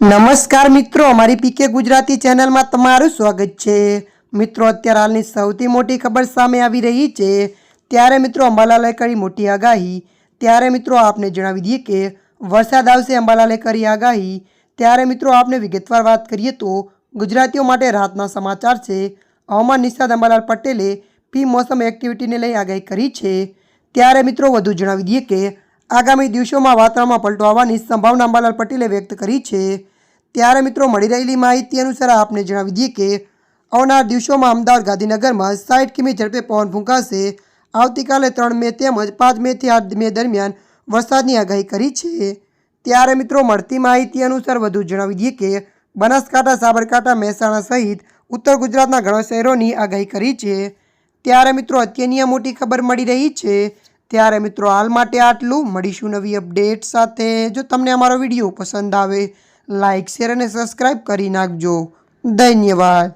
નમસ્કાર મિત્રો, અમારી પીકે ગુજરાતી ચેનલમાં તમારું સ્વાગત છે। મિત્રો, અત્યારે હાલની સૌથી મોટી ખબર સામે આવી રહી છે। ત્યારે મિત્રો અંબાલાલે કરી મોટી આગાહી। ત્યારે મિત્રો આપને જણાવી દઈએ કે વરસાદ આવશે, અંબાલાલે કરી આગાહી। ત્યારે મિત્રો આપને વિગતવાર વાત કરીએ તો ગુજરાતીઓ માટે રાહતના સમાચાર છે। હવામાન નિષ્ણાત અંબાલાલ પટેલે પ્રી મોસમ એક્ટિવિટીને લઈ આગાહી કરી છે। ત્યારે મિત્રો વધુ જણાવી દઈએ કે આગામી દિવસોમાં વાતાવરણમાં પલટો આવવાની સંભાવના અંબાલાલ પટેલે વ્યક્ત કરી છે। ત્યારે મિત્રો મળી રહેલી માહિતી અનુસાર આપને જણાવી દઈએ કે આવનાર દિવસોમાં અમદાવાદ ગાંધીનગરમાં 60 કિમી ઝડપે પવન ફૂંકાશે। આવતીકાલે 3 મે તેમજ 5 મેથી 8 મે દરમિયાન વરસાદની આગાહી કરી છે। ત્યારે મિત્રો મળતી માહિતી અનુસાર વધુ જણાવી દઈએ કે બનાસકાંઠા, સાબરકાંઠા, મહેસાણા સહિત ઉત્તર ગુજરાતના ઘણા શહેરોની આગાહી કરી છે। ત્યારે મિત્રો અત્યારની મોટી ખબર મળી રહી છે। ત્યારે મિત્રો હાલ માટે આટલું। મળીશું નવી અપડેટ સાથે। જો તમને અમારો વિડીયો પસંદ આવે લાઇક, શેર અને સબસ્ક્રાઈબ કરી નાખજો। ધન્યવાદ।